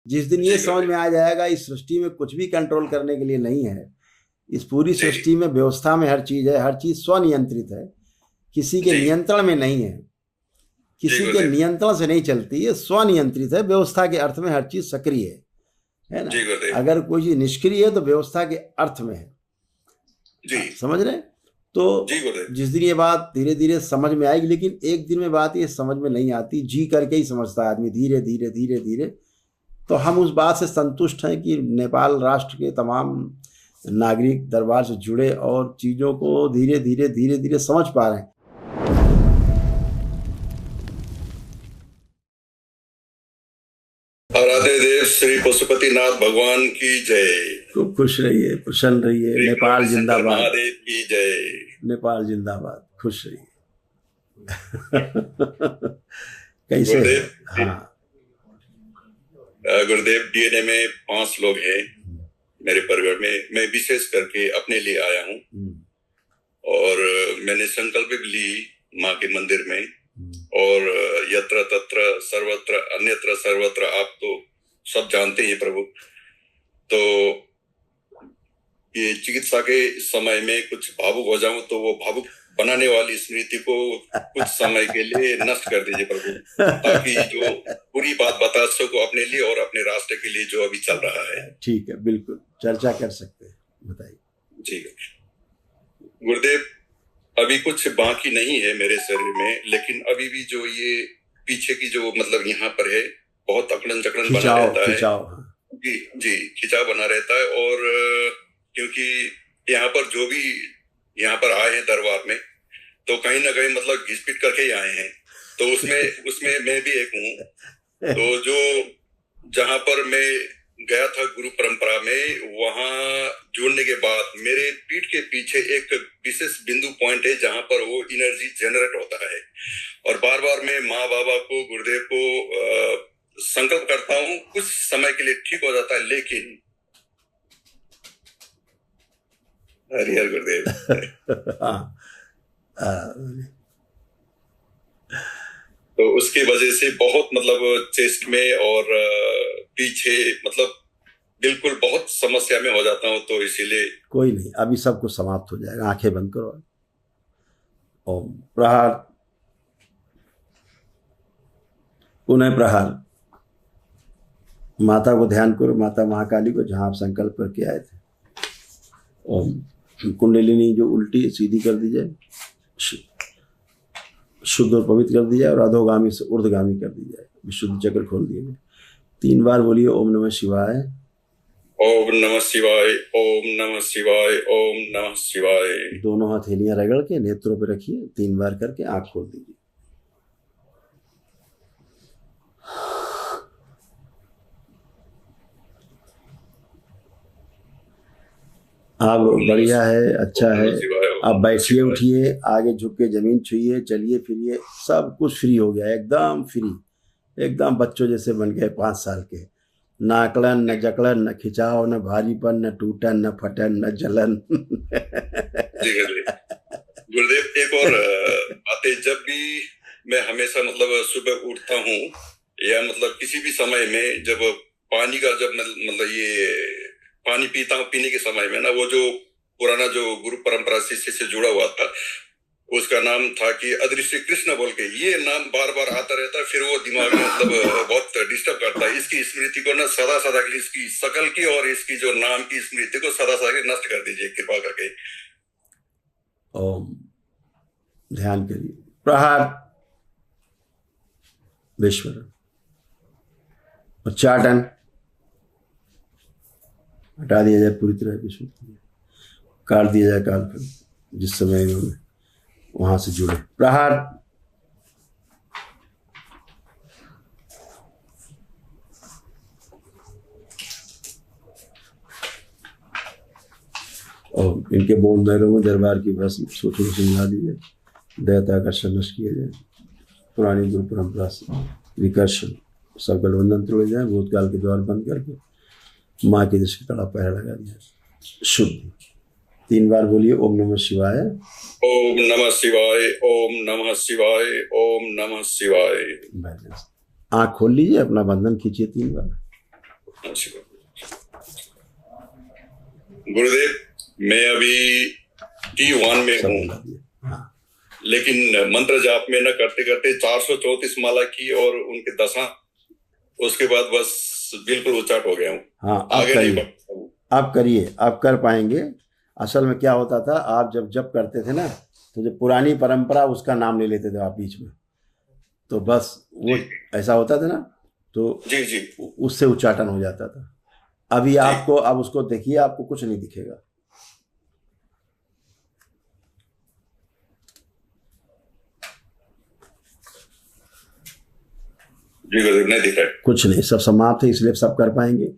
जिस दिन ये समझ में आ जाएगा इस सृष्टि में कुछ भी कंट्रोल करने के लिए नहीं है, इस पूरी सृष्टि में व्यवस्था में हर चीज है, हर चीज स्वनियंत्रित है, किसी के नियंत्रण में नहीं है, किसी के नियंत्रण से नहीं चलती, ये स्वनियंत्रित है। व्यवस्था के अर्थ में हर चीज सक्रिय है ना। अगर कोई चीज निष्क्रिय है तो व्यवस्था के अर्थ में है जी। समझ रहे? तो जिस दिन ये बात धीरे धीरे समझ में आएगी, लेकिन एक दिन में बात ये समझ में नहीं आती, जी करके ही समझता है आदमी, धीरे धीरे धीरे धीरे। तो हम उस बात से संतुष्ट हैं कि नेपाल राष्ट्र के तमाम नागरिक दरबार से जुड़े और चीज़ों को धीरे धीरे धीरे धीरे समझ पा रहे हैं। आराध्य देव श्री पशुपतिनाथ भगवान की जय। खूब खुश रहिए, प्रसन्न रहिए। नेपाल जिंदाबाद। महादेव की जय। नेपाल जिंदाबाद। खुश रहिए। कैसे? हाँ गुरुदेव, डीएनए में 5 लोग हैं मेरे परिवार में। मैं विशेष करके अपने लिए आया हूँ और मैंने संकल्प भी ली माँ के मंदिर में, और यत्र तत्र सर्वत्र अन्यत्र सर्वत्र, आप तो सब जानते हैं प्रभु। तो ये चिकित्सा के समय में कुछ भावुक हो जाऊं तो वो भावुक बनाने वाली स्मृति को कुछ समय के लिए नष्ट कर दीजिए प्रभु, ताकि जो पूरी बात बता सको अपने लिए और अपने राष्ट्र के लिए जो अभी चल रहा है। ठीक है, बिल्कुल चर्चा कर सकते हैं, बताइए। जी गुरुदेव, अभी कुछ बाकी नहीं है मेरे शरीर में, लेकिन अभी भी जो ये पीछे की जो मतलब यहाँ पर है, बहुत अकड़न जकड़न बना रहता है। जी खिंचाव बना रहता है। और क्योंकि यहाँ पर जो भी यहाँ पर आए हैं दरबार में, तो कहीं ना कहीं मतलब घिसपिट करके ही आए हैं, तो उसमें मैं भी एक हूँ। तो जो जहाँ पर मैं गया था गुरु परंपरा में, वहां जुड़ने के बाद मेरे पीठ के पीछे एक विशेष बिंदु पॉइंट है जहां पर वो एनर्जी जनरेट होता है। और बार बार मैं माँ बाबा को, गुरुदेव को संकल्प करता हूँ, कुछ समय के लिए ठीक हो जाता है, लेकिन हरिहर गुरुदेव तो उसकी वजह से बहुत मतलब चेस्ट में और पीछे मतलब बिल्कुल बहुत समस्या में हो जाता हूँ। तो इसीलिए कोई नहीं, अभी सब कुछ समाप्त हो जाएगा। आंखें बंद करो। ओम प्रहार, पुनः प्रहार। माता को ध्यान करो, माता महाकाली को, जहां आप संकल्प करके आए थे। ओम कुंडलिनी जो उल्टी सीधी कर दी जाए, शुद्ध और पवित्र कर दी जाए, और अधोगामी से ऊर्ध्वगामी कर दी जाए। विशुद्ध चक्र खोल दिए गए। 3 बार बोलिए ओम नमः शिवाय, ओम नमः शिवाय, ओम नमः शिवाय, ओम नमः शिवाय। दोनों हथेलियां रगड़ के नेत्रों पे रखिए, 3 बार करके आंख खोल दीजिए। आप बढ़िया है, अच्छा है। आप बैठिए, उठिए, आगे झुक के जमीन छुइए, चलिए फिरिए, सब कुछ फ्री हो गया, एकदम फ्री, एकदम बच्चों जैसे बन गए 5 साल के। न अकड़न, न जकड़न, न खिंचाव, न भारीपन, न टूटन, न फटन, न जलन। गुरुदेव, एक और बात है, जब भी मैं हमेशा मतलब सुबह उठता हूँ या मतलब किसी भी समय में, जब पानी का जब मतलब ये पानी पीता हूँ, पीने के समय में ना, वो जो पुराना जो गुरु परंपरा से जुड़ा हुआ था, उसका नाम था कि अदृश्य कृष्ण बोल के, ये नाम बार बार आता रहता है। फिर वो दिमाग में मतलब बहुत डिस्टर्ब करता है। इसकी स्मृति को ना सदा सदा के लिए, इसकी शकल की और इसकी जो नाम की स्मृति को सदा सदा के नष्ट कर दीजिए कृपा करके। ओम ध्यान करिए। प्रहार, विश्वर, उच्चाटन हटा दिया जाए पूरी तरह, विश्व काट दिया जाए कालखंड, जिस समय में वहां से जुड़े। प्रहार, और इनके बोन बैरों में दरबार की भस्म सोचों से मिला दी जाए, दैवता का संघर्ष किया जाए, पुरानी गुरु परंपरा से विकर्षण, सब गठबंधन तोड़े जाए, भूतकाल के द्वार बंद करके माँ की दृष्टि कड़ा पहरा लगा दिया, शुद्ध। 3 बार बोलिए ओम नमः शिवाय, ओम नमः शिवाय, ओम नमः शिवाय, ओम नमः शिवाय। आँख खोल लीजिए, अपना बंधन खींचिए 3 बार। गुरुदेव, मैं अभी T1 में हूँ, लेकिन मंत्र जाप में न करते करते 434 माला की और उनके 10 उसके बाद बस बिल्कुल उचाट हो गया हूँ। हाँ, आगे नहीं, आप करिए, आप कर पाएंगे। असल में क्या होता था, आप जब करते थे ना, तो जो पुरानी परंपरा उसका नाम ले लेते थे आप बीच में, तो बस वो ऐसा होता था ना, तो जी जी उससे उच्चाटन हो जाता था। अभी आपको, अब उसको देखिए, आपको कुछ नहीं दिखेगा। नहीं दिख रहा है, कुछ नहीं, सब समाप्त है, इसलिए सब कर पाएंगे।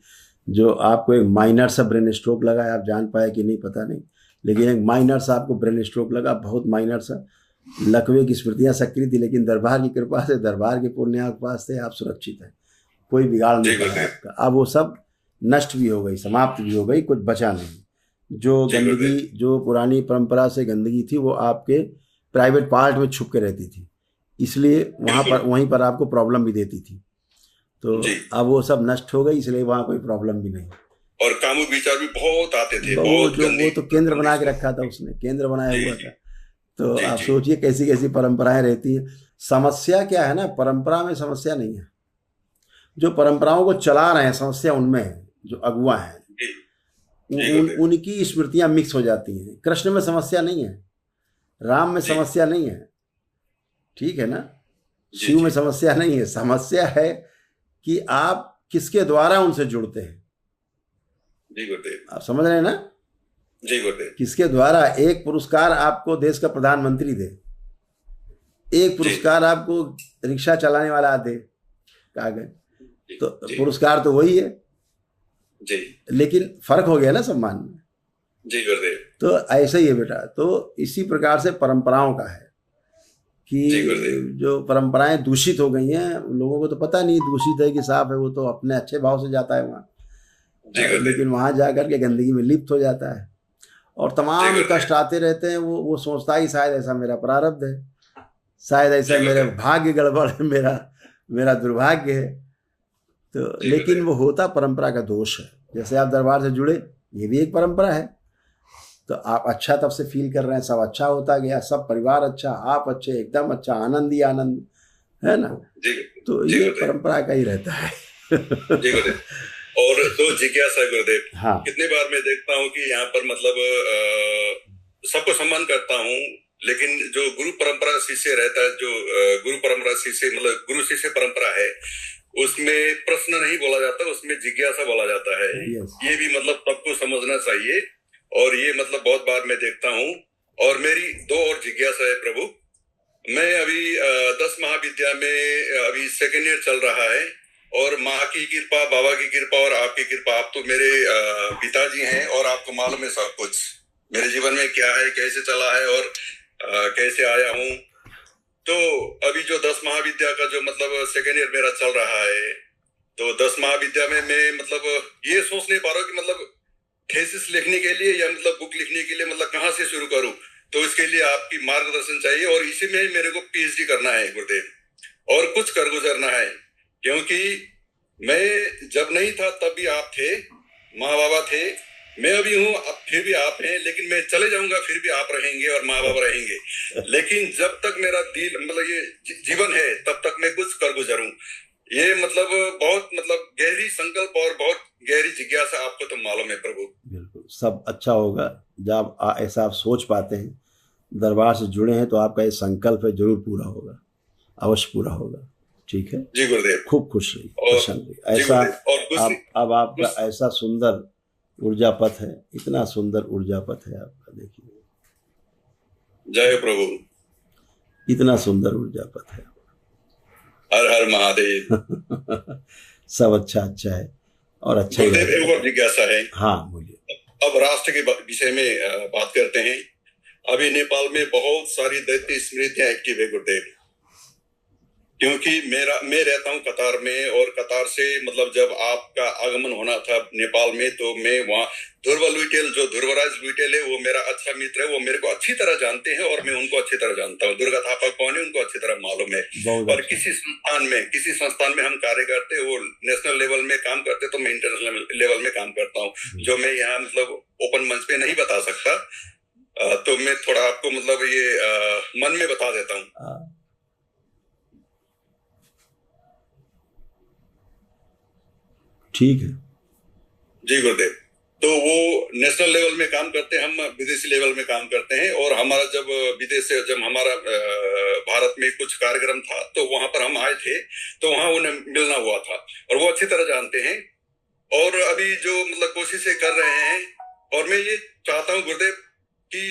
जो आपको एक माइनर सा ब्रेन स्ट्रोक लगा है, आप जान पाए कि नहीं पता नहीं, लेकिन एक माइनर सा आपको ब्रेन स्ट्रोक लगा, बहुत माइनर सा। लकवे की स्मृतियां सक्रिय थी, लेकिन दरबार की कृपा से, दरबार के पुण्यापास से आप सुरक्षित हैं, कोई बिगाड़ नहीं पड़ा आपका। अब वो सब नष्ट भी हो गई, समाप्त भी हो गई, कुछ बचा नहीं। जो गंदगी, जो पुरानी परंपरा से गंदगी थी, वो आपके प्राइवेट पार्ट में छुप के रहती थी, इसलिए वहीं पर आपको प्रॉब्लम भी देती थी। तो अब वो सब नष्ट हो गई, इसलिए वहाँ कोई प्रॉब्लम भी नहीं। और कामुक विचार भी बहुत आते थे, वो तो केंद्र बना के रखा था उसने, केंद्र बनाया हुआ था। तो आप सोचिए कैसी कैसी परंपराएं रहती है। समस्या क्या है ना, परंपरा में समस्या नहीं है, जो परंपराओं को चला रहे हैं समस्या उनमें है, जो अगुआ हैं उनकी स्मृतियां मिक्स हो जाती हैं। कृष्ण में समस्या नहीं है, राम में समस्या नहीं है, ठीक है ना, शिव में समस्या नहीं है। समस्या है कि आप किसके द्वारा उनसे जुड़ते हैं। आप समझ रहे हैं ना, किसके द्वारा। एक पुरस्कार आपको देश का प्रधानमंत्री दे, एक पुरस्कार आपको रिक्शा चलाने वाला दे, कागज, तो पुरस्कार तो वही है जी, लेकिन फर्क हो गया ना सम्मान में। जी गुरुदेव। तो ऐसा ही है बेटा। तो इसी प्रकार से परंपराओं का है कि जो परंपराएं दूषित हो गई हैं, लोगों को तो पता नहीं दूषित है कि साफ है, वो तो अपने अच्छे भाव से जाता है वहाँ, लेकिन वहाँ जाकर के गंदगी में लिप्त हो जाता है और तमाम कष्ट आते रहते हैं। वो सोचता ही शायद ऐसा मेरा प्रारब्ध है, शायद ऐसा मेरे भाग्य गड़बड़ है, मेरा दुर्भाग्य है। तो लेकिन वो होता परंपरा का दोष है। जैसे आप दरबार से जुड़े, ये भी एक परंपरा है, तो आप अच्छा तब से फील कर रहे हैं, सब अच्छा होता गया, सब परिवार अच्छा, आप अच्छे, एकदम अच्छा, आनंद ही आनंद है ना। तो ये परंपरा का ही रहता है। और तो जिज्ञासा गुरुदेव, हाँ, कितने बार मैं देखता हूँ कि यहाँ पर मतलब सबको सम्मान करता हूँ, लेकिन जो गुरु परंपरा शिष्य रहता है, जो गुरु परंपरा शिष्य मतलब गुरु शिष्य परंपरा है, उसमें प्रश्न नहीं बोला जाता, उसमें जिज्ञासा बोला जाता है। ये भी मतलब सबको समझना चाहिए। और ये मतलब बहुत बार मैं देखता हूँ। और मेरी दो और जिज्ञासा है प्रभु। मैं अभी 10 महाविद्या में अभी सेकेंड ईयर चल रहा है, और माँ की कृपा, बाबा की कृपा और आपकी कृपा, आप तो मेरे पिताजी हैं और आपको मालूम है सब कुछ मेरे जीवन में क्या है, कैसे चला है और कैसे आया हूँ। तो अभी जो 10 महाविद्या का जो मतलब सेकेंड ईयर मेरा चल रहा है, तो 10 महाविद्या में मैं मतलब ये सोच नहीं पा रहा हूँ कि मतलब थीसिस लिखने के लिए या मतलब बुक लिखने के लिए मतलब कहाँ से शुरू करूं। तो इसके लिए आपकी मार्गदर्शन चाहिए, और इसी में मेरे को पीएचडी करना है गुरुदेव, और कुछ कर गुजरना है। क्योंकि मैं जब नहीं था तब भी आप थे, माँ बाबा थे, मैं अभी हूँ, अब फिर भी आप हैं, लेकिन मैं चले जाऊंगा फिर भी आप रहेंगे और माँ बाबा रहेंगे। लेकिन जब तक मेरा दिल मतलब ये जीवन है, तब तक मैं कुछ कर गुजरूं। ये मतलब बहुत मतलब गहरी संकल्प और बहुत गहरी जिज्ञासा, आपको तो मालूम है प्रभु। बिल्कुल, सब अच्छा होगा जब ऐसा आप सोच पाते हैं, दरबार से जुड़े हैं, तो आपका ये संकल्प है जरूर पूरा होगा, अवश्य पूरा होगा। ठीक है जी गुरुदेव। खूब खुश रहिए, प्रसन्न रहिए। ऐसा अब आपका ऐसा सुंदर ऊर्जा पथ है, इतना सुंदर ऊर्जा पथ है आपका, देखिए। जय प्रभु। इतना सुंदर ऊर्जा पथ है। हर हर महादेव। सब अच्छा अच्छा है और अच्छा ही है। जिज्ञासा है। हाँ बोलिए। अब राष्ट्र के विषय में बात करते हैं। अभी नेपाल में बहुत सारी दैत्य स्मृतियां एक्टिव है गुरुदेव। क्योंकि मैं रहता हूँ कतार में, और कतार से मतलब जब आपका आगमन होना था नेपाल में, तो मैं वहाँ ध्रुव लुइटेल, जो ध्रुवराज लुइटेल है, वो मेरा अच्छा मित्र है, वो मेरे को अच्छी तरह जानते हैं और मैं उनको अच्छी तरह जानता हूँ। दुर्गा थापा कौन है उनको अच्छी तरह मालूम है। और किसी संस्थान में हम कार्य करते, वो नेशनल लेवल में काम करते, तो मैं इंटरनेशनल लेवल में काम करता हूँ, जो मैं यहाँ मतलब ओपन मंच पे नहीं बता सकता। तो मैं थोड़ा आपको मतलब ये मन में बता देता हूँ। ठीक है जी गुरुदेव। तो वो नेशनल लेवल में काम करते हैं, हम विदेशी लेवल में काम करते हैं। और हमारा जब विदेश से जब हमारा भारत में कुछ कार्यक्रम था, तो वहां पर हम आए थे, तो वहां उन्हें मिलना हुआ था, और वो अच्छी तरह जानते हैं। और अभी जो मतलब कोशिशें कर रहे हैं, और मैं ये चाहता हूँ गुरुदेव कि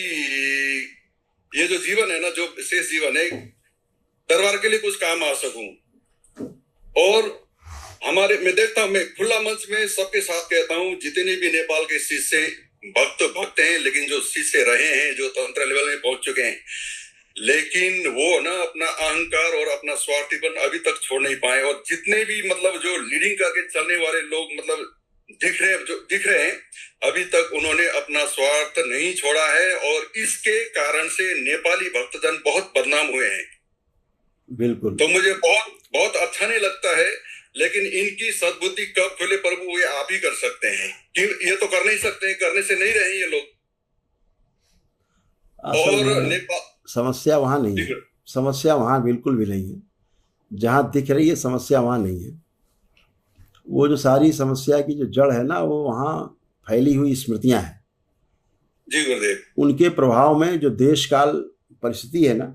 ये जो जीवन है ना, जो शेष जीवन है, दरबार के लिए कुछ काम आ सकूं। और मैं देखता हूँ, मैं खुला मंच में सबके साथ कहता हूँ, जितने भी नेपाल के शिष्य भक्त हैं, लेकिन जो शिष्य रहे हैं, जो तंत्र लेवल में पहुंच चुके हैं, लेकिन वो ना अपना अहंकार और अपना स्वार्थीपन अभी तक छोड़ नहीं पाए। और जितने भी मतलब जो लीडिंग करके चलने वाले लोग मतलब दिख रहे हैं, अभी तक उन्होंने अपना स्वार्थ नहीं छोड़ा है, और इसके कारण से नेपाली भक्तजन बहुत बदनाम हुए हैं। बिल्कुल। तो मुझे बहुत अच्छा नहीं लगता है, लेकिन इनकी सद्बुद्धि कब खुले प्रभु, ये आप ही कर सकते हैं। ये तो कर नहीं सकते, करने से नहीं रहे ये लोग। और समस्या वहां नहीं है, समस्या वहां बिल्कुल भी नहीं है। जहां दिख रही है समस्या वहां नहीं है। वो जो सारी समस्या की जो जड़ है ना, वो वहां फैली हुई स्मृतियां हैं। जी गुरुदेव। उनके प्रभाव में जो देश काल परिस्थिति है ना,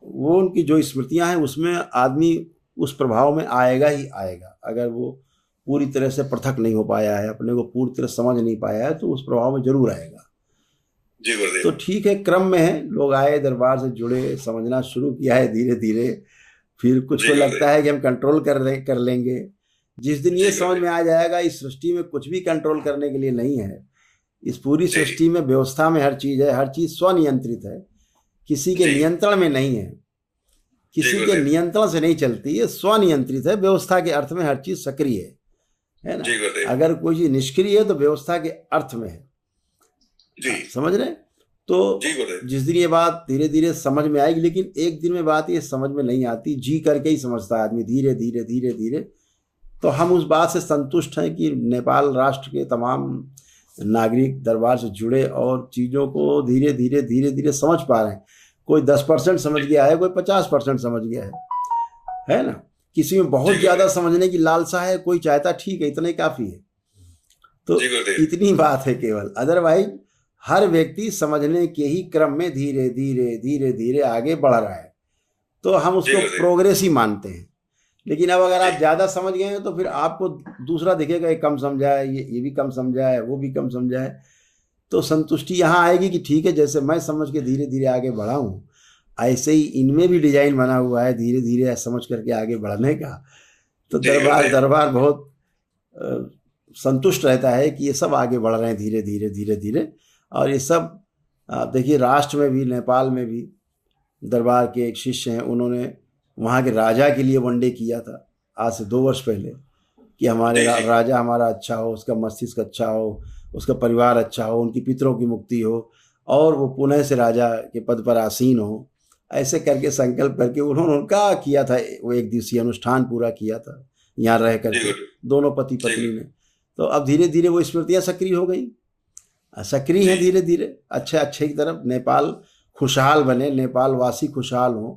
वो उनकी जो स्मृतियां हैं, उसमें आदमी उस प्रभाव में आएगा ही आएगा। अगर वो पूरी तरह से पृथक नहीं हो पाया है, अपने को पूरी तरह समझ नहीं पाया है, तो उस प्रभाव में जरूर आएगा। जी गुरुदेव। तो ठीक है, क्रम में है, लोग आए, दरबार से जुड़े, समझना शुरू किया है धीरे धीरे। फिर कुछ को लगता है कि हम कंट्रोल कर लेंगे। जिस दिन ये समझ में आ जाएगा इस सृष्टि में कुछ भी कंट्रोल करने के लिए नहीं है, इस पूरी सृष्टि में व्यवस्था में हर चीज है, हर चीज स्वनियंत्रित है, किसी के नियंत्रण में नहीं है, किसी के नियंत्रण से नहीं चलती है, स्वनियंत्रित है। व्यवस्था के अर्थ में हर चीज सक्रिय है ना। अगर कोई चीज निष्क्रिय है तो व्यवस्था के अर्थ में है। जी। समझ रहे? तो जिस दिन ये बात धीरे धीरे समझ में आएगी, लेकिन एक दिन में बात ये समझ में नहीं आती, जी करके ही समझता है आदमी, धीरे धीरे धीरे धीरे। तो हम उस बात से संतुष्ट हैं कि नेपाल राष्ट्र के तमाम नागरिक दरबार से जुड़े और चीज़ों को धीरे धीरे धीरे धीरे समझ पा रहे हैं। कोई 10% समझ गया है, कोई 50% समझ गया है ना। किसी में बहुत ज़्यादा समझने की लालसा है, कोई चाहता ठीक है इतना ही काफ़ी है। तो इतनी बात है केवल। अदरवाइज हर व्यक्ति समझने के ही क्रम में धीरे धीरे धीरे धीरे आगे बढ़ रहा है, तो हम उसको प्रोग्रेस ही मानते हैं। लेकिन अब अगर आप ज़्यादा समझ गए हैं तो फिर आपको दूसरा दिखेगा ये कम समझा है, ये भी कम समझा है, वो भी कम समझा है। तो संतुष्टि यहाँ आएगी कि ठीक है, जैसे मैं समझ के धीरे धीरे आगे बढ़ा हूँ, ऐसे ही इनमें भी डिजाइन बना हुआ है धीरे धीरे समझ करके आगे बढ़ने का। तो दरबार बहुत संतुष्ट रहता है कि ये सब आगे बढ़ रहे हैं धीरे धीरे धीरे धीरे। और ये सब देखिए, राष्ट्र में भी, नेपाल में भी दरबार के एक शिष्य हैं, उन्होंने वहाँ के राजा के लिए वनडे किया था आज से 2 वर्ष पहले, कि हमारे राजा हमारा अच्छा हो, उसका मस्तिष्क अच्छा हो, उसका परिवार अच्छा हो, उनकी पितरों की मुक्ति हो, और वो पुनः से राजा के पद पर आसीन हो। ऐसे करके संकल्प करके उन्होंने उनका किया था, वो 1 दिवसीय अनुष्ठान पूरा किया था यहाँ रह करके, दोनों पति पत्नी ने। तो अब धीरे धीरे वो स्मृतियाँ सक्रिय हो गई, सक्रिय है धीरे धीरे अच्छे की तरफ। नेपाल खुशहाल बने, नेपाल वासी खुशहाल हों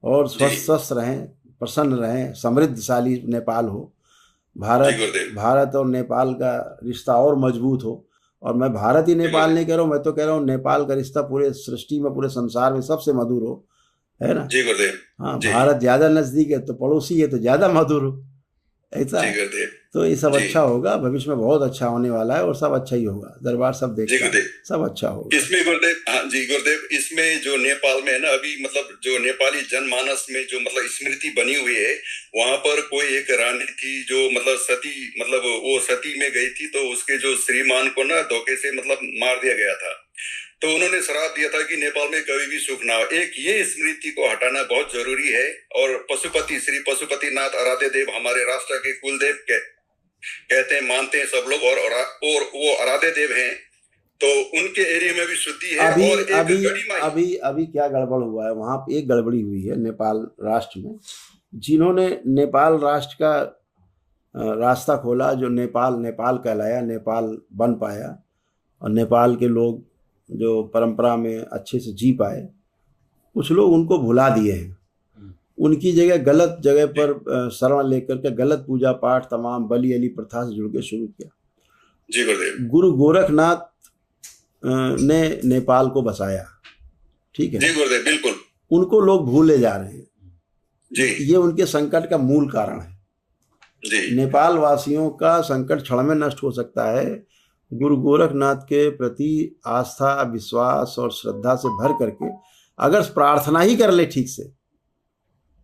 और स्वस्थ रहें, प्रसन्न रहें, समृद्धशाली नेपाल हो। भारत और नेपाल का रिश्ता और मजबूत हो। और मैं भारत ही नेपाल नहीं कह रहा हूँ, मैं तो कह रहा हूँ नेपाल का रिश्ता पूरे सृष्टि में, पूरे संसार में सबसे मधुर हो, है ना। हाँ, भारत ज्यादा नजदीक है तो पड़ोसी है तो ज्यादा मधुर हो, ऐसा है। तो ये सब अच्छा होगा, भविष्य में बहुत अच्छा होने वाला है, और सब अच्छा ही होगा। दरबार सब देखता है, सब अच्छा होगा इसमें गुरुदेव। हाँ जी गुरुदेव, इसमें जो नेपाल में है ना, अभी मतलब जो नेपाली जनमानस में जो मतलब स्मृति बनी हुई है, वहां पर कोई एक रानी थी जो मतलब सती, मतलब वो सती में गई थी, तो उसके जो श्रीमान को ना धोखे से मतलब मार दिया गया था। तो उन्होंने श्राप दिया था कि नेपाल में कभी भी सुख ना हो। एक ये स्मृति को हटाना बहुत जरूरी है। और पशुपति श्री पशुपतिनाथ आराध्य देव हमारे राष्ट्र के कुलदेव कहते हैं, मानते हैं सब लोग, और वो आराध्य देव हैं, तो उनके एरिया में भी शुद्धि है। अभी और एक अभी गढ़ी अभी अभी क्या गड़बड़ हुआ है वहाँ पे, एक गड़बड़ी हुई है नेपाल राष्ट्र में। जिन्होंने नेपाल राष्ट्र का रास्ता खोला, जो नेपाल कहलाया, नेपाल बन पाया, और नेपाल के लोग जो परंपरा में अच्छे से जी पाए, कुछ लोग उनको भुला दिए हैं। उनकी जगह गलत जगह पर शरण लेकर के गलत पूजा पाठ, तमाम बलि अली प्रथा से जुड़ के शुरू किया। जी गुरुदेव। गुरु गोरखनाथ ने नेपाल को बसाया, ठीक है जी गुरुदेव, बिल्कुल। उनको लोग भूले जा रहे हैं जी। ये उनके संकट का मूल कारण है जी। नेपाल वासियों का संकट क्षण में नष्ट हो सकता है गुरु गोरखनाथ के प्रति आस्था, विश्वास और श्रद्धा से भर करके अगर प्रार्थना ही कर ले ठीक से,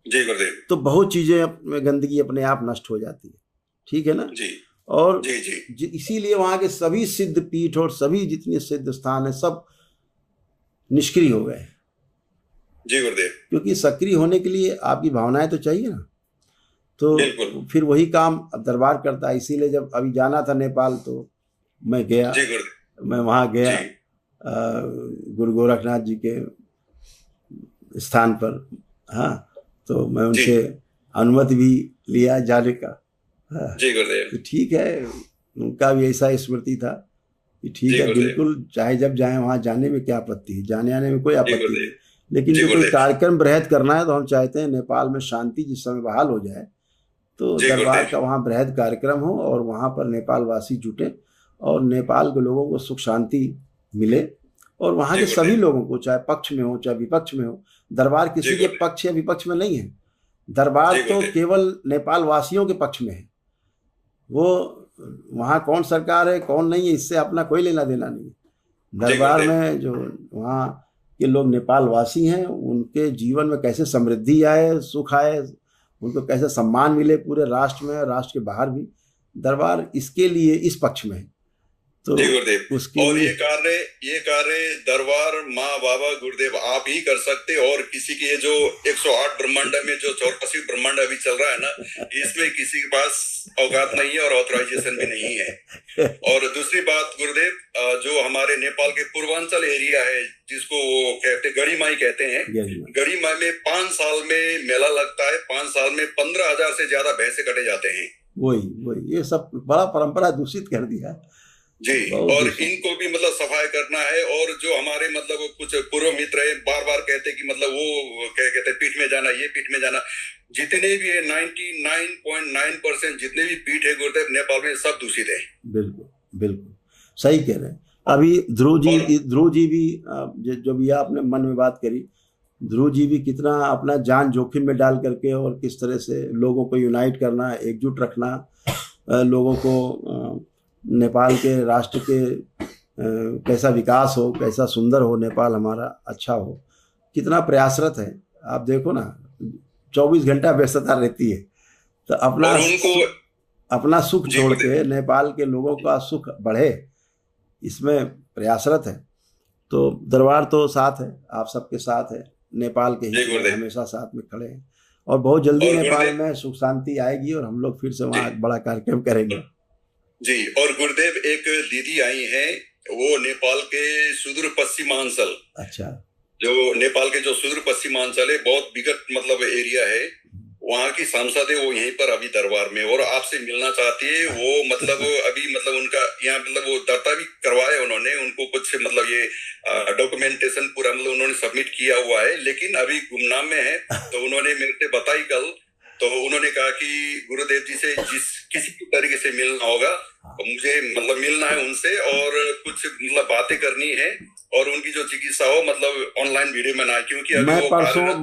जी गुरुदेव, तो बहुत चीजें, गंदगी अपने आप नष्ट हो जाती है, ठीक है ना जी। और जी जी। इसीलिए वहां के सभी सिद्ध पीठ और सभी जितने सिद्ध स्थान है सब निष्क्रिय हो गए। जी गुरुदेव। क्योंकि सक्रिय होने के लिए आपकी भावनाएं तो चाहिए ना, तो फिर वही काम अब दरबार करता है। इसीलिए जब अभी जाना था नेपाल तो मैं गया, मैं वहाँ गया गुरु गोरखनाथ जी के स्थान पर, हाँ, तो मैं उनसे अनुमति भी लिया जाने का। जी गुरुदेव। ठीक है, उनका भी ऐसा स्मृति था कि ठीक है, बिल्कुल, चाहे जब जाए वहाँ जाने में क्या आपत्ति है, जाने आने में कोई आपत्ति नहीं, लेकिन जो कोई कार्यक्रम बृहद करना है तो हम चाहते हैं नेपाल में शांति जिस समय बहाल हो जाए तो दरबार का वहाँ बृहद कार्यक्रम हो और वहाँ पर नेपाल वासी जुटे और नेपाल के लोगों को सुख शांति मिले और वहाँ के सभी लोगों को, चाहे पक्ष में हो चाहे विपक्ष में हो। दरबार किसी के पक्ष या विपक्ष में नहीं है, दरबार तो केवल नेपाल वासियों के पक्ष में है। वो वहाँ कौन सरकार है कौन नहीं है इससे अपना कोई लेना देना नहीं। दरबार में जो वहाँ के लोग नेपाल वासी हैं उनके जीवन में कैसे समृद्धि आए, सुख आए, उनको कैसे सम्मान मिले पूरे राष्ट्र में, राष्ट्र के बाहर भी, दरबार इसके लिए इस पक्ष में है। तो उसके और ये कार्य दरबार माँ बाबा गुरुदेव आप ही कर सकते। और किसी के जो 108 ब्रह्मांड में जो 84 ब्रह्मांड अभी चल रहा है ना, इसमें किसी के पास औकात नहीं है और ऑथराइजेशन भी नहीं है। और दूसरी बात गुरुदेव, जो हमारे नेपाल के पूर्वांचल एरिया है जिसको वो कहते गढ़ी माई कहते हैं, गढ़ी माई में 5 साल में मेला लगता है, 5 साल में 15,000 से ज्यादा भैंसे कटे जाते हैं। वही ये सब बड़ा परंपरा दूषित कर दिया जी। और इनको भी मतलब सफाई करना है। और जो हमारे मतलब कुछ पूर्व मित्र है बार बार कहते कि मतलब वो क्या कहते पीठ में जाना, ये पीठ में जाना, जितने भी है 99.9% जितने भी पीठ है गुरुदेव नेपाल में सब दूषित है। बिल्कुल बिल्कुल सही कह रहे हैं। अभी ध्रुव जी भी जो भी आपने मन में बात करी, ध्रुव जी भी कितना अपना जान जोखिम में डाल करके और किस तरह से लोगों को यूनाइट करना, एकजुट रखना, लोगों को नेपाल के राष्ट्र के कैसा विकास हो, कैसा सुंदर हो नेपाल हमारा, अच्छा हो, कितना प्रयासरत है। आप देखो ना 24 घंटा व्यस्तता रहती है, तो अपना सुख छोड़ के नेपाल के लोगों का सुख बढ़े इसमें प्रयासरत है। तो दरबार तो साथ है, आप सबके साथ है, नेपाल के ही हमेशा साथ में खड़े हैं और बहुत जल्दी नेपाल में सुख शांति आएगी और हम लोग फिर से वहाँ बड़ा कार्यक्रम करेंगे। जी। और गुरुदेव एक दीदी आई हैं, वो नेपाल के सुदूर पश्चिमांचल, अच्छा, जो नेपाल के जो सुदूर पश्चिमांचल है बहुत विकट मतलब एरिया है, वहाँ की सांसद है, वो यहीं पर अभी दरबार में और आपसे मिलना चाहती है। वो मतलब अभी मतलब उनका यहाँ मतलब वो दर्ता भी करवाया उन्होंने, उनको कुछ मतलब ये डॉक्यूमेंटेशन पूरा मतलब उन्होंने सबमिट किया हुआ है, लेकिन अभी गुमनाम में है। तो उन्होंने मेरे से बताई कल, तो उन्होंने कहा कि गुरुदेव जी से किसी भी तरीके से मिलना होगा, मुझे मतलब मिलना है उनसे और कुछ मतलब बातें करनी है और उनकी जो चिकित्सा हो मतलब ऑनलाइन वीडियो में ना, क्योंकि अभी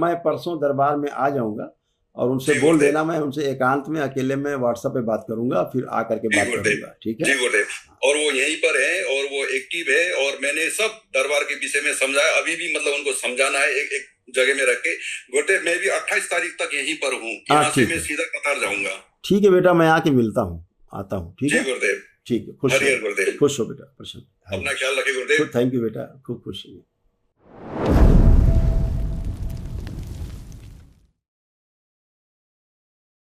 मैं परसों दरबार में आ जाऊंगा और उनसे बोल देना, मैं उनसे एकांत में अकेले में व्हाट्सएप पे बात करूंगा, फिर आकर के बात करूंगा, ठीक है जी गुरुदेव। और वो यहीं पर है और वो एक्टिव है और मैंने सब दरबार के विषय में समझाया, अभी भी मतलब उनको समझाना है एक जगह में रख के। गुरुदेव मैं भी 28 तारीख तक यहीं पर हूँ, यहाँ से मैं सीधा कतार जाऊंगा। ठीक है बेटा, मैं आके मिलता हूँ, आता हूँ, ठीक है गुरुदेव। ठीक है, खुश हो, हरिहर गुरुदेव। खुश हो बेटा, प्रसन्न, अपना ख्याल रखे गुरुदेव। थैंक यू बेटा, खूब खुश रहिए।